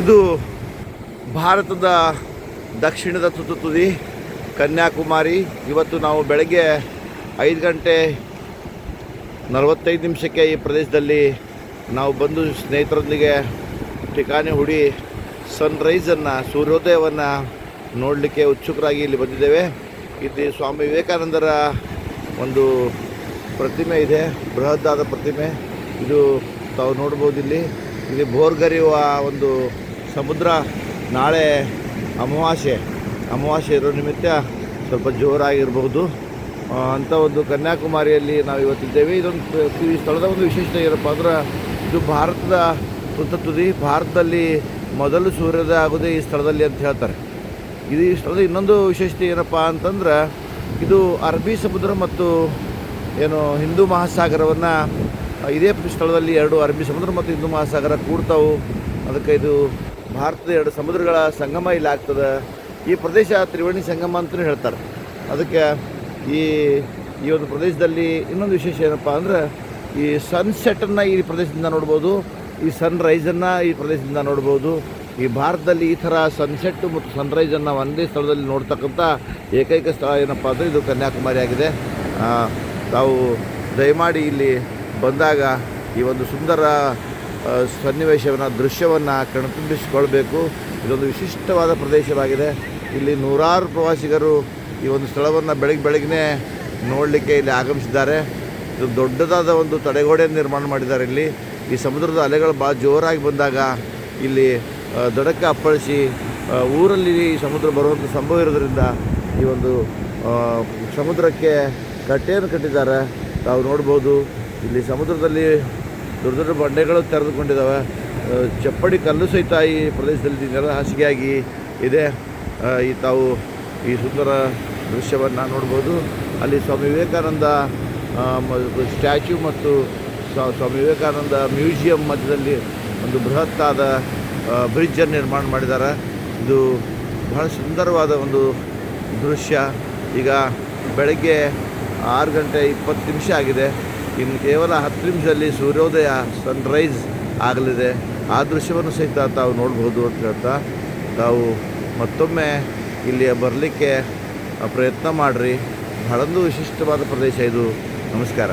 ಇದು ಭಾರತದ ದಕ್ಷಿಣದ ತುದಿ ಕನ್ಯಾಕುಮಾರಿ. ಇವತ್ತು ನಾವು ಬೆಳಗ್ಗೆ 5:45 ಈ ಪ್ರದೇಶದಲ್ಲಿ ನಾವು ಬಂದು ಸ್ನೇಹಿತರೊಂದಿಗೆ ಠಿಕಾಣಿ ಹೂಡಿ ಸನ್ರೈಸನ್ನು, ಸೂರ್ಯೋದಯವನ್ನು ನೋಡಲಿಕ್ಕೆ ಉತ್ಸುಕರಾಗಿ ಇಲ್ಲಿ ಬಂದಿದ್ದೇವೆ. ಇಲ್ಲಿ ಸ್ವಾಮಿ ವಿವೇಕಾನಂದರ ಒಂದು ಪ್ರತಿಮೆ ಇದೆ, ಬೃಹತ್ತಾದ ಪ್ರತಿಮೆ. ಇದು ತಾವು ನೋಡ್ಬೋದು. ಇಲ್ಲಿ ಭೋರ್ಗರೆಯುವ ಒಂದು ಸಮುದ್ರ. ನಾಳೆ ಅಮಾವಾಸ್ಯೆ ಇರೋ ನಿಮಿತ್ತ ಸ್ವಲ್ಪ ಜೋರಾಗಿರ್ಬೋದು ಅಂಥ ಒಂದು ಕನ್ಯಾಕುಮಾರಿಯಲ್ಲಿ ನಾವು ಇವತ್ತಿದ್ದೇವೆ. ಈ ಸ್ಥಳದ ಒಂದು ವಿಶೇಷತೆ ಏನಪ್ಪ ಅಂದ್ರೆ, ಇದು ಭಾರತದ ತುದಿ. ಭಾರತದಲ್ಲಿ ಮೊದಲು ಸೂರ್ಯೋದಯ ಆಗೋದೇ ಈ ಸ್ಥಳದಲ್ಲಿ ಅಂತ ಹೇಳ್ತಾರೆ. ಈ ಸ್ಥಳದ ಇನ್ನೊಂದು ವಿಶೇಷತೆ ಏನಪ್ಪ ಅಂತಂದ್ರೆ, ಇದು ಅರಬ್ಬಿ ಸಮುದ್ರ ಮತ್ತು ಹಿಂದೂ ಮಹಾಸಾಗರವನ್ನು ಇದೇ ಸ್ಥಳದಲ್ಲಿ ಎರಡು ಅರಬ್ಬಿ ಸಮುದ್ರ ಮತ್ತು ಹಿಂದೂ ಮಹಾಸಾಗರ ಕೂಡ್ತಾವು. ಅದಕ್ಕೆ ಇದು ಭಾರತದ ಎರಡು ಸಮುದ್ರಗಳ ಸಂಗಮ ಇಲ್ಲಿ ಆಗ್ತದೆ. ಈ ಪ್ರದೇಶ ತ್ರಿವೇಣಿ ಸಂಗಮ ಅಂತಲೂ ಹೇಳ್ತಾರೆ. ಅದಕ್ಕೆ ಈ ಒಂದು ಪ್ರದೇಶದಲ್ಲಿ ಇನ್ನೊಂದು ವಿಶೇಷ ಏನಪ್ಪ ಅಂದ್ರೆ, ಈ ಸನ್ಸೆಟ್ಟನ್ನು ಈ ಪ್ರದೇಶದಿಂದ ನೋಡ್ಬೋದು, ಈ ಸನ್ರೈಸನ್ನು ಈ ಪ್ರದೇಶದಿಂದ ನೋಡ್ಬೋದು. ಈ ಭಾರತದಲ್ಲಿ ಈ ಥರ ಸನ್ಸೆಟ್ಟು ಮತ್ತು ಸನ್ರೈಸನ್ನು ಒಂದೇ ಸ್ಥಳದಲ್ಲಿ ನೋಡ್ತಕ್ಕಂಥ ಏಕೈಕ ಸ್ಥಳ ಏನಪ್ಪ ಅಂದರೆ ಇದು ಕನ್ಯಾಕುಮಾರಿ ಆಗಿದೆ. ತಾವು ದಯಮಾಡಿ ಇಲ್ಲಿ ಬಂದಾಗ ಈ ಒಂದು ಸುಂದರ ಸನ್ನಿವೇಶವನ್ನು, ದೃಶ್ಯವನ್ನು ಕಣ್ತುಂಬಿಸಿಕೊಳ್ಬೇಕು. ಇದೊಂದು ವಿಶಿಷ್ಟವಾದ ಪ್ರದೇಶವಾಗಿದೆ. ಇಲ್ಲಿ ನೂರಾರು ಪ್ರವಾಸಿಗರು ಈ ಒಂದು ಸ್ಥಳವನ್ನು ಬೆಳಗ್ಗೆ ನೋಡಲಿಕ್ಕೆ ಇಲ್ಲಿ ಆಗಮಿಸಿದ್ದಾರೆ. ಇದು ದೊಡ್ಡದಾದ ಒಂದು ತಡೆಗೋಡೆಯನ್ನು ನಿರ್ಮಾಣ ಮಾಡಿದ್ದಾರೆ. ಈ ಸಮುದ್ರದ ಅಲೆಗಳು ಭಾಳ ಜೋರಾಗಿ ಬಂದಾಗ ಇಲ್ಲಿ ದಡಕ್ಕೆ ಅಪ್ಪಳಿಸಿ ಊರಲ್ಲಿ ಈ ಸಮುದ್ರ ಬರುವಂಥ ಸಂಭವ ಇರೋದರಿಂದ ಈ ಒಂದು ಸಮುದ್ರಕ್ಕೆ ಕಟ್ಟೆಯನ್ನು ಕಟ್ಟಿದ್ದಾರೆ. ತಾವು ನೋಡ್ಬೋದು. ಇಲ್ಲಿ ಸಮುದ್ರದಲ್ಲಿ ದೊಡ್ಡ ದೊಡ್ಡ ಬಂಡೆಗಳು ತೆರೆದುಕೊಂಡಿದ್ದಾವೆ. ಚಪ್ಪಡಿ ಕಲ್ಲು ಸಹಿತ ಈ ಪ್ರದೇಶದಲ್ಲಿ ನೆಲ ಹಾಸಿಗೆಯಾಗಿ ಇದೆ. ತಾವು ಈ ಸುಂದರ ದೃಶ್ಯವನ್ನು ನೋಡ್ಬೋದು. ಅಲ್ಲಿ ಸ್ವಾಮಿ ವಿವೇಕಾನಂದ ಸ್ಟ್ಯಾಚ್ಯೂ ಮತ್ತು ಸ್ವಾಮಿ ವಿವೇಕಾನಂದ ಮ್ಯೂಸಿಯಂ ಮಧ್ಯದಲ್ಲಿ ಒಂದು ಬೃಹತ್ತಾದ ಬ್ರಿಡ್ಜನ್ನು ನಿರ್ಮಾಣ ಮಾಡಿದ್ದಾರೆ. ಇದು ಬಹಳ ಸುಂದರವಾದ ಒಂದು ದೃಶ್ಯ. ಈಗ ಬೆಳಗ್ಗೆ 6:20 ಆಗಿದೆ. ಇನ್ನು ಕೇವಲ 10 ನಿಮಿಷದಲ್ಲಿ ಸೂರ್ಯೋದಯ, ಸನ್ರೈಸ್ ಆಗಲಿದೆ. ಆ ದೃಶ್ಯವನ್ನು ಸಹಿತ ತಾವು ನೋಡ್ಬೋದು ಅಂತ ಹೇಳ್ತಾ, ತಾವು ಮತ್ತೊಮ್ಮೆ ಇಲ್ಲಿ ಬರಲಿಕ್ಕೆ ಪ್ರಯತ್ನ ಮಾಡಿರಿ. ಬಹಳೊಂದು ವಿಶಿಷ್ಟವಾದ ಪ್ರದೇಶ ಇದು. ನಮಸ್ಕಾರ.